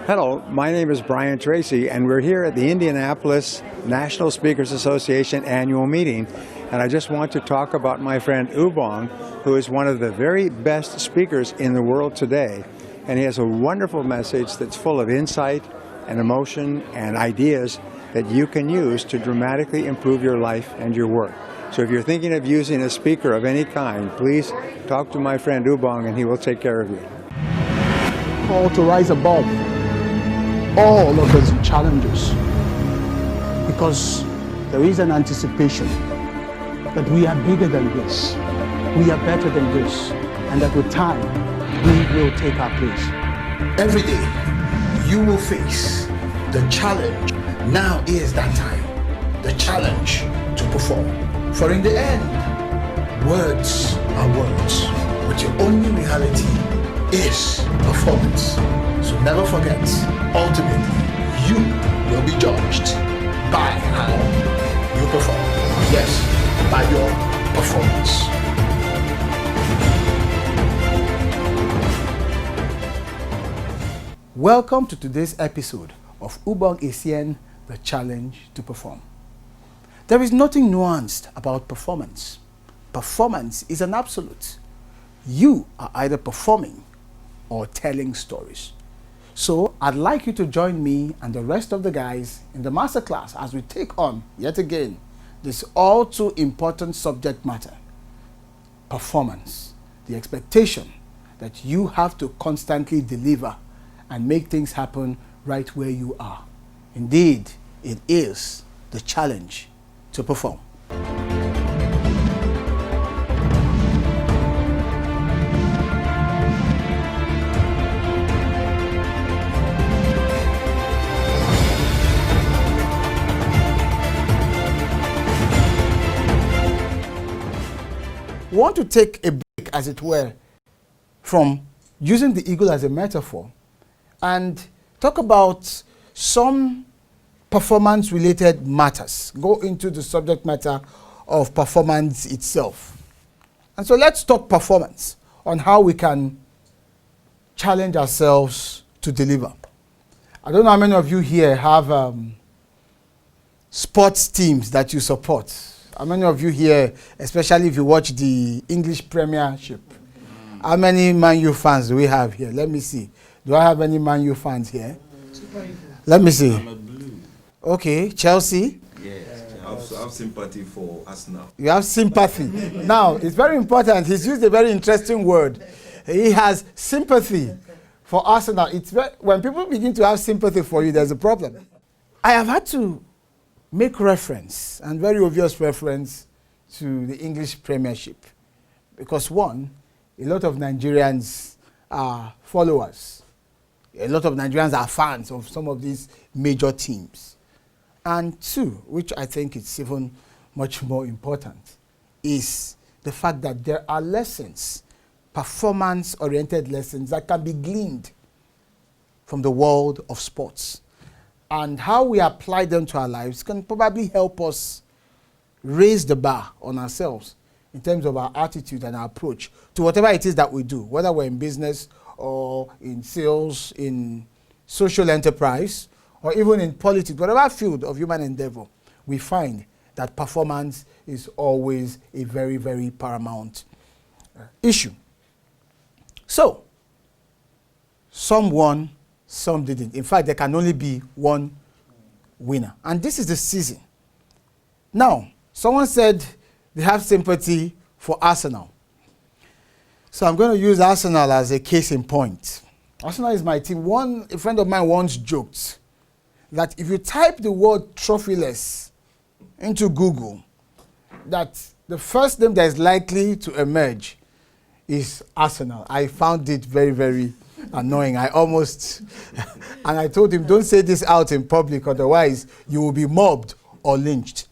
Hello, my name is Brian Tracy, and we're here at the Indianapolis National Speakers Association annual meeting. And I just want to talk about my friend Ubong, who is one of the very best speakers in the world today. And he has a wonderful message that's full of insight and emotion and ideas that you can use to dramatically improve your life and your work. So if you're thinking of using a speaker of any kind, please talk to my friend Ubong and he will take care of you. Call to rise above all of those challenges, because there is an anticipation that we are bigger than this, we are better than this, and that with time we will take our place. Every day you will face the challenge. Now is that time, the challenge to perform. For in the end, words are words, but your only reality is performance. So never forget, ultimately, you will be judged by how you perform. Yes, by your performance. Welcome to today's episode of Ubong Essien, The Challenge to Perform. There is nothing nuanced about performance. Performance is an absolute. You are either performing or telling stories. So I'd like you to join me and the rest of the guys in the masterclass as we take on, yet again, this all too important subject matter: performance. The expectation that you have to constantly deliver and make things happen right where you are. Indeed, it is the challenge to perform. We want to take a break, as it were, from using the eagle as a metaphor and talk about some performance-related matters, go into the subject matter of performance itself. And so let's talk performance, on how we can challenge ourselves to deliver. I don't know how many of you here have sports teams that you support. How many of you here, especially if you watch the English Premiership, how many Man U fans do we have here? Let me see. Do I have any Man U fans here? Let me see. I'm a blue. Okay, Chelsea. Yes, I have sympathy for Arsenal. You have sympathy. Now, it's very important. He's used a very interesting word. He has sympathy for Arsenal. When people begin to have sympathy for you, there's a problem. I have had to make reference, and very obvious reference, to the English Premiership. Because one, a lot of Nigerians are followers. A lot of Nigerians are fans of some of these major teams. And two, which I think is even much more important, is the fact that there are lessons, performance-oriented lessons that can be gleaned from the world of sports. And how we apply them to our lives can probably help us raise the bar on ourselves in terms of our attitude and our approach to whatever it is that we do, whether we're in business or in sales, in social enterprise, or even in politics, whatever field of human endeavor, we find that performance is always a very, very paramount issue. So, some won, some didn't. In fact, there can only be one winner. And this is the season. Now, someone said they have sympathy for Arsenal. So I'm going to use Arsenal as a case in point. Arsenal is my team. A friend of mine once joked that if you type the word trophyless into Google, that the first name that is likely to emerge is Arsenal. I found it very, very annoying. I almost, and I told him, don't say this out in public, otherwise you will be mobbed or lynched.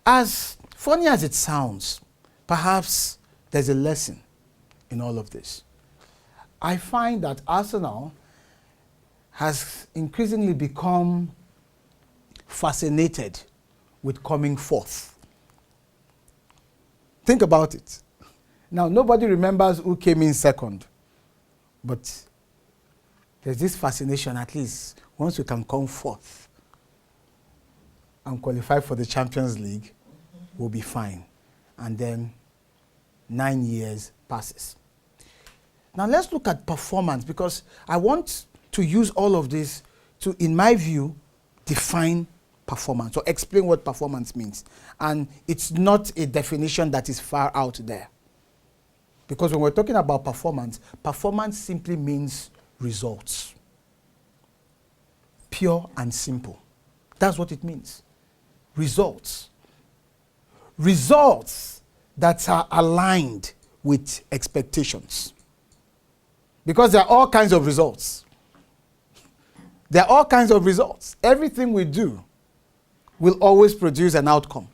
As funny as it sounds, perhaps there's a lesson in all of this. I find that Arsenal has increasingly become fascinated with coming forth. Think about it. Now, nobody remembers who came in second, but there's this fascination, at least, once we can come forth and qualify for the Champions League, we'll be fine. And then 9 years passes. Now let's look at performance, because I want to use all of this to, in my view, define performance or explain what performance means. And it's not a definition that is far out there. Because when we're talking about performance, performance simply means results. Pure and simple. That's what it means. Results. Results that are aligned with expectations. Because there are all kinds of results. There are all kinds of results. Everything we do will always produce an outcome.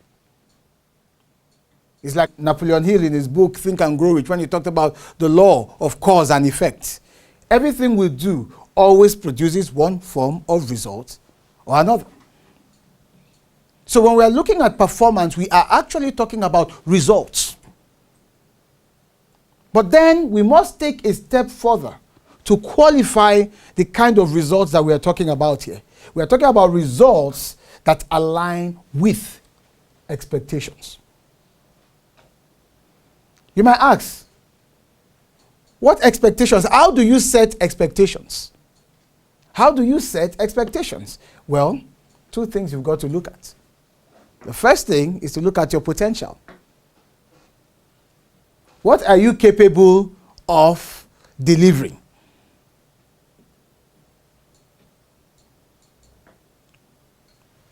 It's like Napoleon Hill in his book, Think and Grow Rich, when he talked about the law of cause and effect. Everything we do always produces one form of result or another. So when we are looking at performance, we are actually talking about results. But then we must take a step further to qualify the kind of results that we are talking about here. We are talking about results that align with expectations. You might ask, what expectations? How do you set expectations? How do you set expectations? Well, two things you've got to look at. The first thing is to look at your potential. What are you capable of delivering?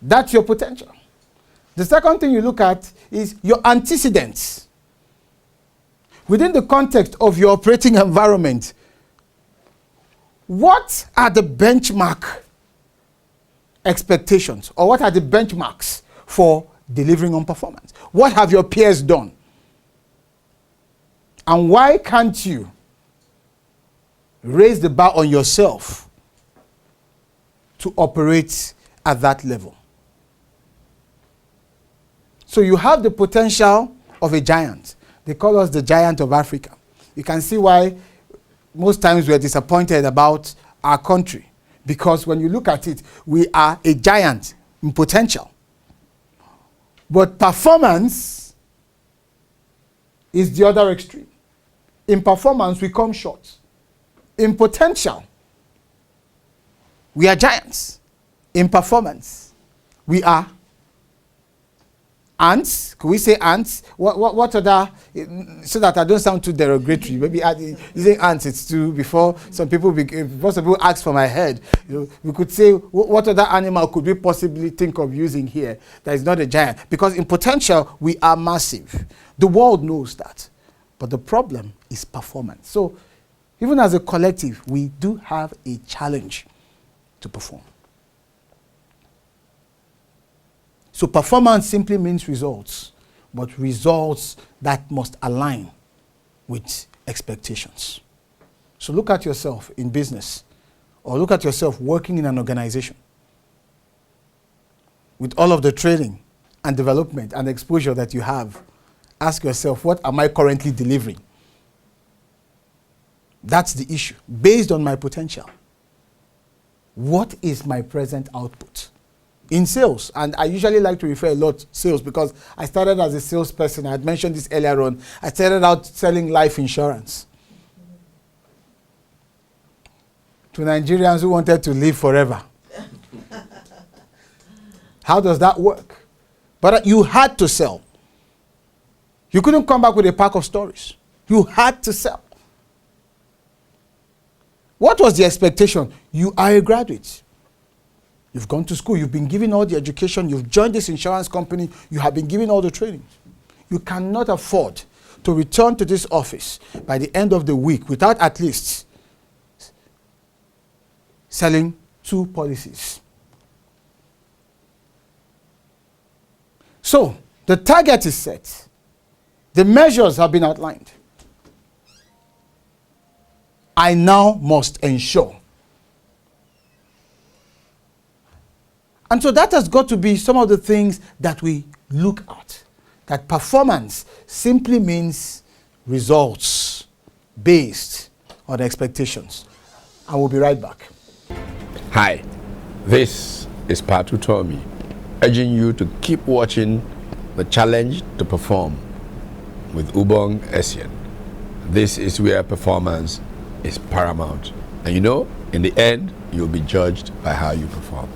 That's your potential. The second thing you look at is your antecedents. Within the context of your operating environment, what are the benchmark expectations, or what are the benchmarks for delivering on performance? What have your peers done? And why can't you raise the bar on yourself to operate at that level? So you have the potential of a giant. They call us the giant of Africa. You can see why most times we are disappointed about our country. Because when you look at it, we are a giant in potential. But performance is the other extreme. In performance, we come short. In potential, we are giants. In performance, we are ants. Could we say ants? What other, so that I don't sound too derogatory, maybe using ants, it's too, before some people ask for my head, we could say, what other animal could we possibly think of using here that is not a giant? Because in potential, we are massive. The world knows that. But the problem is performance. So even as a collective, we do have a challenge to perform. So performance simply means results, but results that must align with expectations. So look at yourself in business, or look at yourself working in an organization. With all of the training and development and exposure that you have, ask yourself, what am I currently delivering? That's the issue. Based on my potential, what is my present output? In sales, and I usually like to refer a lot to sales because I started as a salesperson. I had mentioned this earlier on. I started out selling life insurance to Nigerians who wanted to live forever. How does that work? But you had to sell. You couldn't come back with a pack of stories. You had to sell. What was the expectation? You are a graduate. You've gone to school, you've been given all the education, you've joined this insurance company, you have been given all the training. You cannot afford to return to this office by the end of the week without at least selling 2 policies. So, the target is set. The measures have been outlined. I now must ensure. And so that has got to be some of the things that we look at. That performance simply means results based on expectations. and we'll be right back. Hi, this is Patu Tommy, urging you to keep watching the challenge to perform with Ubong Essien. This is where performance is paramount. And you know, in the end, you'll be judged by how you perform.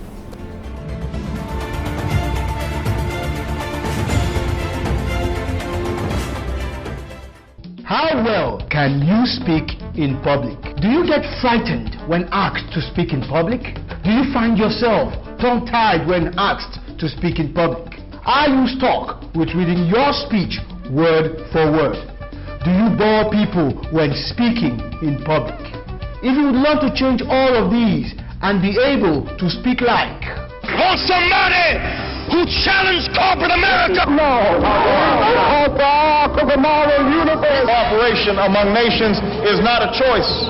How well can you speak in public? Do you get frightened when asked to speak in public? Do you find yourself tongue-tied when asked to speak in public? Are you stuck with reading your speech word for word? Do you bore people when speaking in public? If you would love to change all of these and be able to speak like somebody who challenged corporate America. No. Cooperation among nations is not a choice.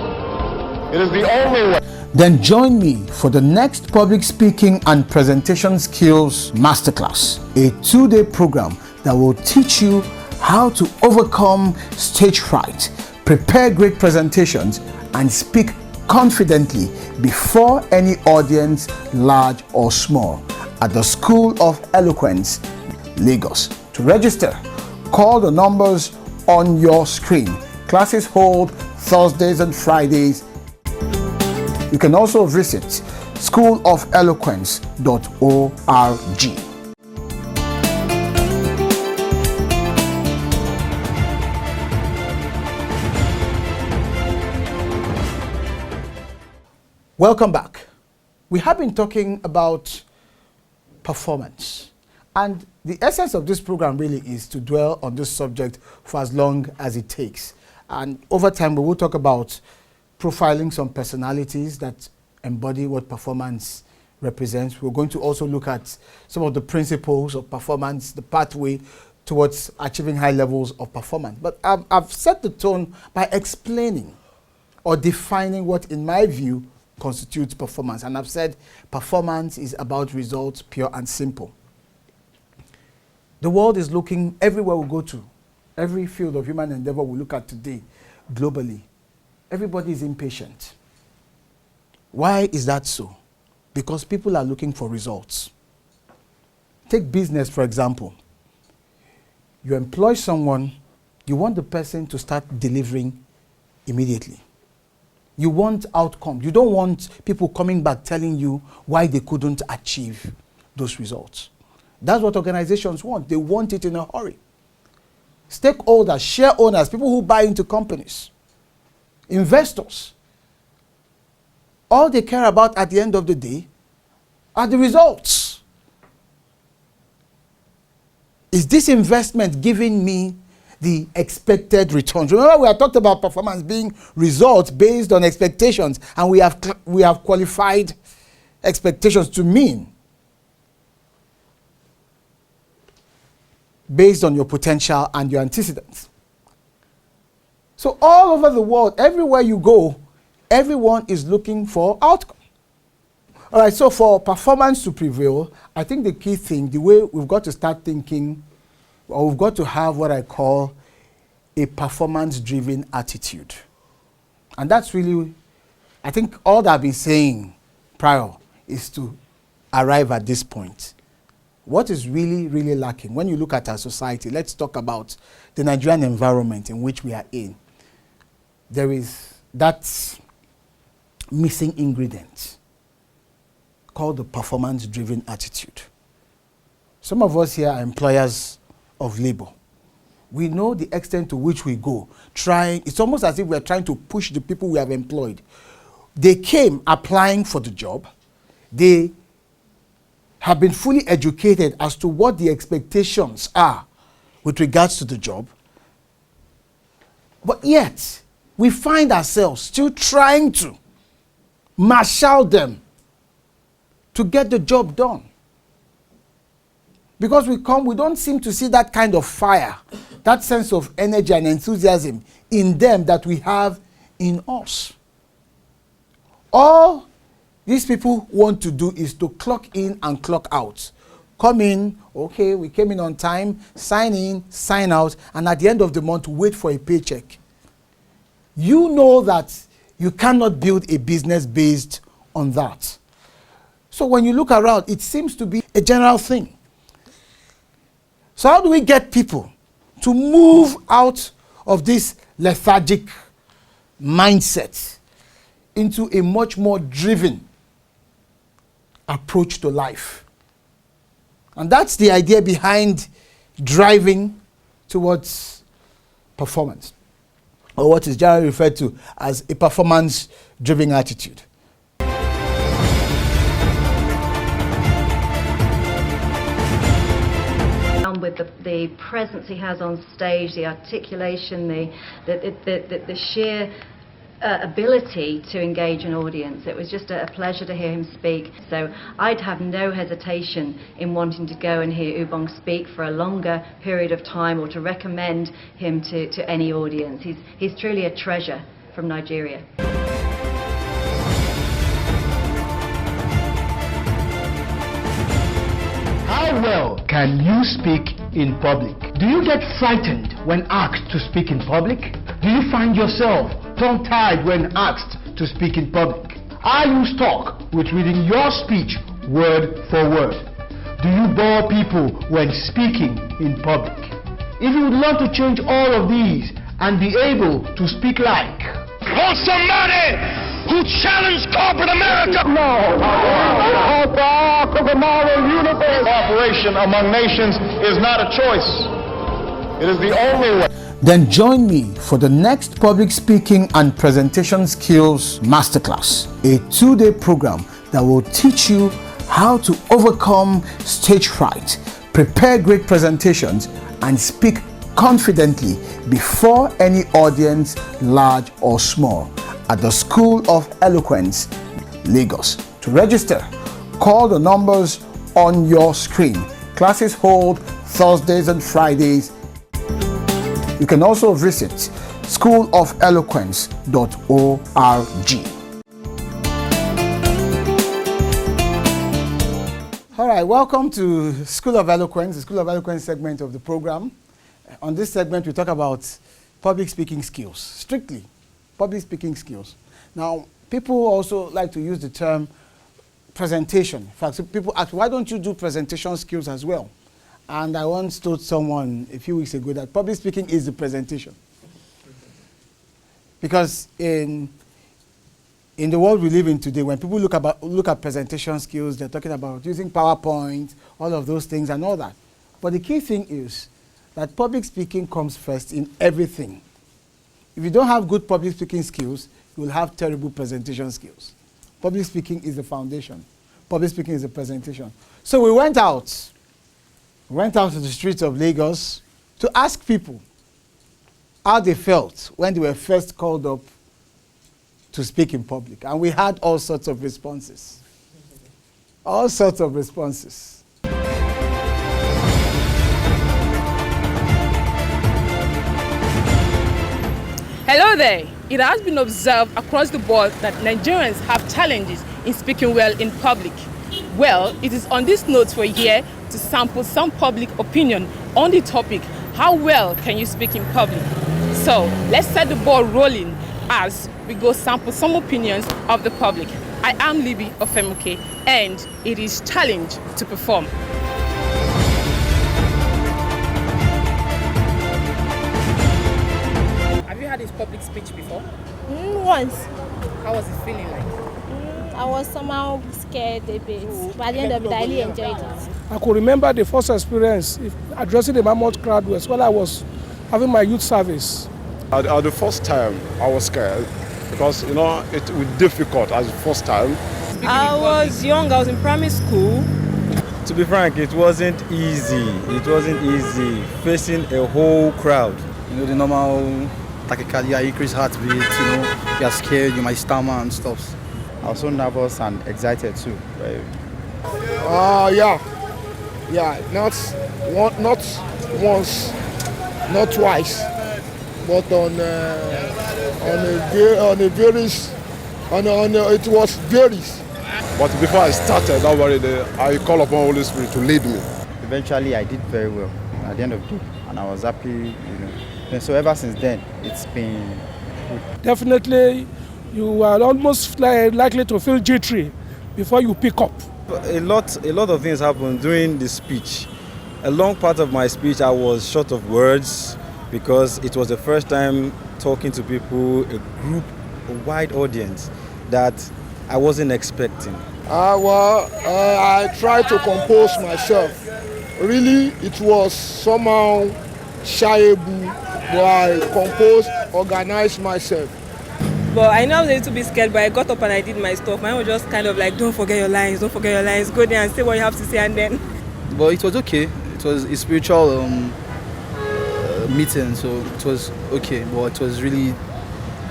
It is the only way. Then join me for the next Public Speaking and Presentation Skills Masterclass, a 2-day program that will teach you how to overcome stage fright, prepare great presentations, and speak confidently before any audience, large or small, at the School of Eloquence, Lagos. To register, call the numbers on your screen. Classes hold Thursdays and Fridays. You can also visit schoolofeloquence.org. Welcome back. We have been talking about performance, and the essence of this program really is to dwell on this subject for as long as it takes. And over time, we will talk about profiling some personalities that embody what performance represents. We're going to also look at some of the principles of performance, the pathway towards achieving high levels of performance. But I've set the tone by explaining or defining what, in my view, constitutes performance. And I've said performance is about results, pure and simple. The world is looking everywhere we go to, every field of human endeavor we look at today, globally. Everybody is impatient. Why is that so? Because people are looking for results. Take business, for example. You employ someone, you want the person to start delivering immediately. You want outcome. You don't want people coming back telling you why they couldn't achieve those results. That's what organizations want. They want it in a hurry. Stakeholders, share owners, people who buy into companies, investors, all they care about at the end of the day are the results. Is this investment giving me the expected returns? Remember, we have talked about performance being results based on expectations, and we have qualified expectations to mean based on your potential and your antecedents. So all over the world, everywhere you go, everyone is looking for outcome. All right, so for performance to prevail, I think the key thing, the way we've got to start thinking, or we've got to have what I call a performance-driven attitude. And that's really, I think all that I've been saying prior is to arrive at this point. What is really, really lacking? When you look at our society, let's talk about the Nigerian environment in which we are in. There is that missing ingredient called the performance-driven attitude. Some of us here are employers of labor. We know the extent to which we go. It's almost as if we're trying to push the people we have employed. They came applying for the job. They have been fully educated as to what the expectations are with regards to the job. But yet, we find ourselves still trying to marshal them to get the job done. Because we don't seem to see that kind of fire, that sense of energy and enthusiasm in them that we have in us. All these people want to do is to clock in and clock out. Come in, okay, we came in on time, sign in, sign out, and at the end of the month, wait for a paycheck. You know that You cannot build a business based on that. So when you look around, it seems to be a general thing. So how do we get people to move out of this lethargic mindset into a much more driven approach to life? And that's the idea behind driving towards performance, or what is generally referred to as a performance-driven attitude. With the presence he has on stage, the articulation, the sheer ability to engage an audience. It was just a pleasure to hear him speak. So I'd have no hesitation in wanting to go and hear Ubong speak for a longer period of time, or to recommend him to any audience. He's truly a treasure from Nigeria. How well can you speak in public? Do you get frightened when asked to speak in public? Do you find yourself tongue-tied when asked to speak in public? Are you stuck with reading your speech word for word? Do you bore people when speaking in public? If you would love to change all of these and be able to speak like somebody who challenged corporate America. Cooperation among nations is not a choice. It is the only way. Then join me for the next Public Speaking and Presentation Skills Masterclass, a 2-day program that will teach you how to overcome stage fright, prepare great presentations, and speak confidently before any audience, large or small, at the School of Eloquence, Lagos. To register, call the numbers on your screen. Classes hold Thursdays and Fridays. You can also visit schoolofeloquence.org. All right, welcome to School of Eloquence, the School of Eloquence segment of the program. On this segment, we talk about public speaking skills, strictly public speaking skills. Now, people also like to use the term presentation. In fact, people ask, why don't you do presentation skills as well? And I once told someone a few weeks ago that public speaking is the presentation. Because in the world we live in today, when people look at presentation skills, they're talking about using PowerPoint, all of those things and all that. But the key thing is that public speaking comes first in everything. If you don't have good public speaking skills, you will have terrible presentation skills. Public speaking is the foundation. Public speaking is the presentation. So we went out to the streets of Lagos to ask people how they felt when they were first called up to speak in public. And we had all sorts of responses. All sorts of responses. Hello there. It has been observed across the board that Nigerians have challenges in speaking well in public. Well, it is on this note we're here to sample some public opinion on the topic, how well can you speak in public? So let's set the ball rolling as we go sample some opinions of the public. I am Libby Ofemuke, and it is challenge to perform. Have you had a public speech before? Once. How was it feeling like? I was somehow scared a bit, but at the end of it, I really enjoyed it. I could remember the first experience addressing the mammoth crowd was when I was having my youth service. At the first time, I was scared because, it was difficult as the first time. I was young, I was in primary school. To be frank, it wasn't easy. It wasn't easy facing a whole crowd. The normal tachycardia, increased heartbeat, you're scared, you might stammer and stuff. I was so nervous and excited too. Yeah, not once, not twice, but it was varies. But before I started, I call upon Holy Spirit to lead me. Eventually, I did very well at the end of the day, and I was happy. And so ever since then, it's been good. Definitely, you are almost likely to feel jittery before you pick up. A lot of things happened during the speech. A long part of my speech I was short of words because it was the first time talking to people, a group, a wide audience that I wasn't expecting. I tried to compose myself. Really, it was somehow shyable, but I composed, organized myself. But I know I was a little bit scared, but I got up and I did my stuff. Mine was just kind of like, don't forget your lines, go there and say what you have to say, and then. But it was okay. It was a spiritual meeting, so it was okay, but it was really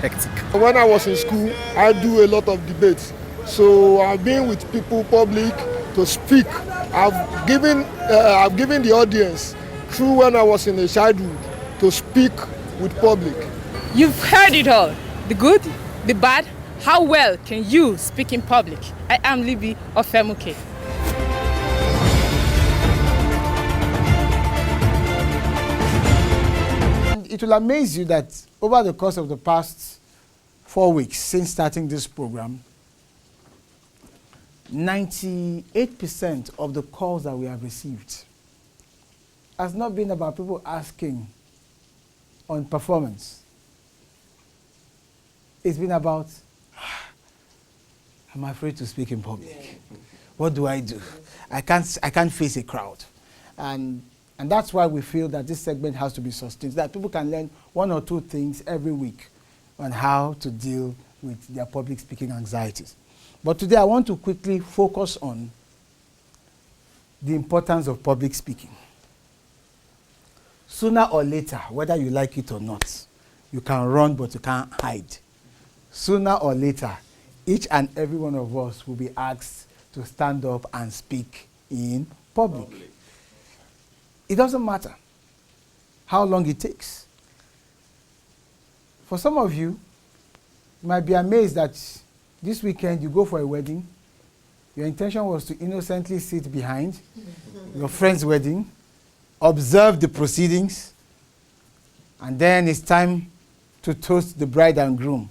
hectic. When I was in school, I do a lot of debates. So I've been with people, public, to speak. I've given the audience, through when I was in the childhood, to speak with public. You've heard it all. The good, the bad. How well can you speak in public? I am Libby of Femuke. It will amaze you that over the course of the past 4 weeks since starting this program, 98% of the calls that we have received has not been about people asking on performance. It's been about, I'm afraid to speak in public. What do? I can't face a crowd. And that's why we feel that this segment has to be sustained, so that people can learn 1 or 2 things every week on how to deal with their public speaking anxieties. But today I want to quickly focus on the importance of public speaking. Sooner or later, whether you like it or not, you can run but you can't hide. Sooner or later, each and every one of us will be asked to stand up and speak in public. It doesn't matter how long it takes. For some of you, you might be amazed that this weekend you go for a wedding. Your intention was to innocently sit behind your friend's wedding, observe the proceedings, and then it's time to toast the bride and groom.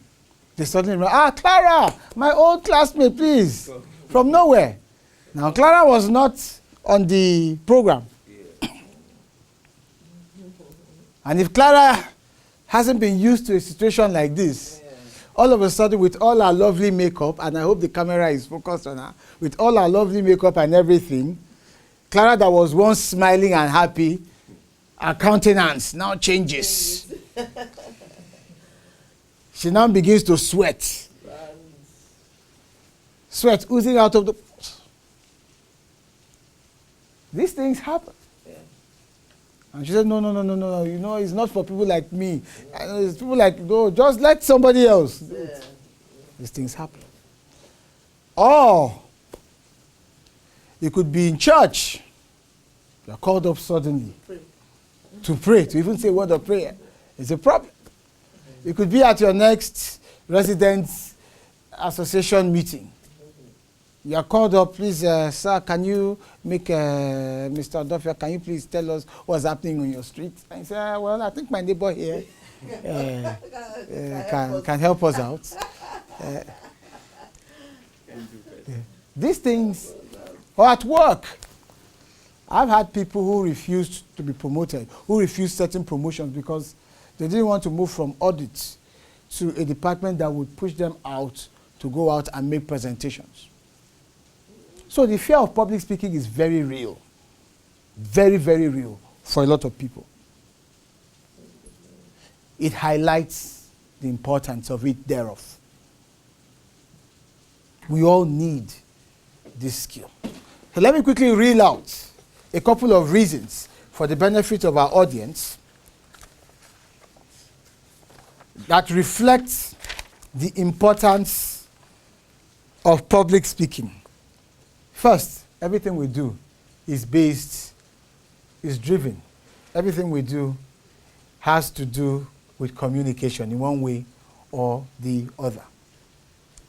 They suddenly remember, Clara, my old classmate, please, from nowhere. Now, Clara was not on the program. And if Clara hasn't been used to a situation like this, all of a sudden, with all our lovely makeup, and I hope the camera is focused on her, with all our lovely makeup and everything, Clara that was once smiling and happy, her countenance now changes. She now begins to sweat. Sweat oozing out of the... These things happen. And she said, no, you know, it's not for people like me. It's people like, no, just let somebody else do it. These things happen. Or, you could be in church. You're called up suddenly to pray, to even say a word of prayer. It's a problem. You could be at your next residents association meeting. You are called up, please, sir, can you make, Mr. Odofia, can you please tell us what's happening on your street? And you say, well, I think my neighbor here can help us out. These things, or at work. I've had people who refused to be promoted, who refused certain promotions because they didn't want to move from audit to a department that would push them out to go out and make presentations. So the fear of public speaking is very real. Very, very real for a lot of people. It highlights the importance of it thereof. We all need this skill. So let me quickly reel out a couple of reasons for the benefit of our audience that reflects the importance of public speaking. First, everything we do is driven. Everything we do has to do with communication in one way or the other.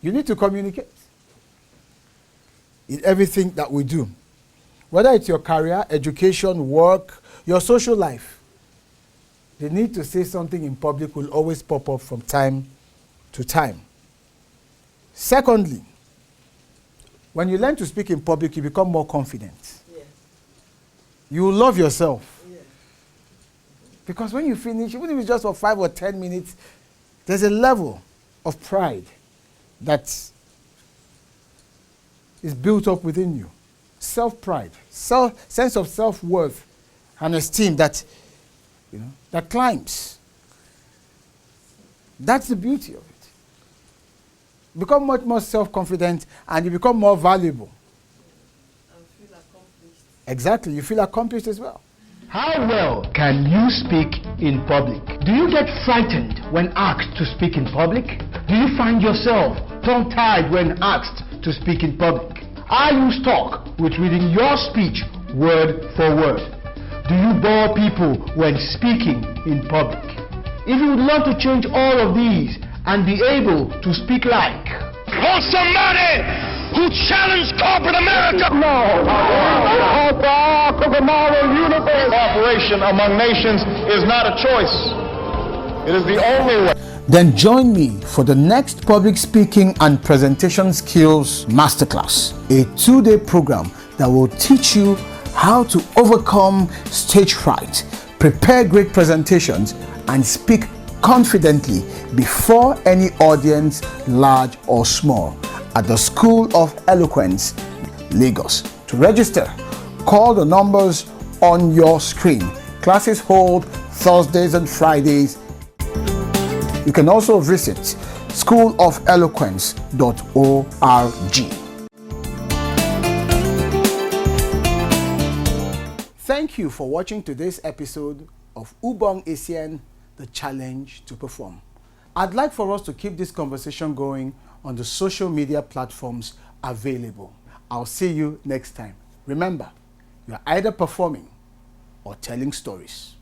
You need to communicate in everything that we do. Whether it's your career, education, work, your social life, the need to say something in public will always pop up from time to time. Secondly, when you learn to speak in public, you become more confident. You love yourself. Because when you finish, even if it's just for 5 or 10 minutes, there's a level of pride that is built up within you. Self-pride, sense of self-worth and esteem that, that climbs. That's the beauty of it. Become much more self-confident and you become more valuable. Exactly, you feel accomplished as well. How well can you speak in public? Do you get frightened when asked to speak in public? Do you find yourself tongue-tied when asked to speak in public? Are you stuck with reading your speech word for word? Do you bore people when speaking in public? If you would love to change all of these and be able to speak like... Want somebody who challenged corporate America? No. The moral universe. Cooperation among nations is not a choice. It is the only way. Then join me for the next Public Speaking and Presentation Skills Masterclass, a 2-day program that will teach you how to overcome stage fright, prepare great presentations, and speak confidently before any audience, large or small, at the School of Eloquence, Lagos. To register, call the numbers on your screen. Classes hold Thursdays and Fridays. You can also visit schoolofeloquence.org. Thank you for watching today's episode of Ubong Essien, The Challenge to Perform. I'd like for us to keep this conversation going on the social media platforms available. I'll see you next time. Remember, you're either performing or telling stories.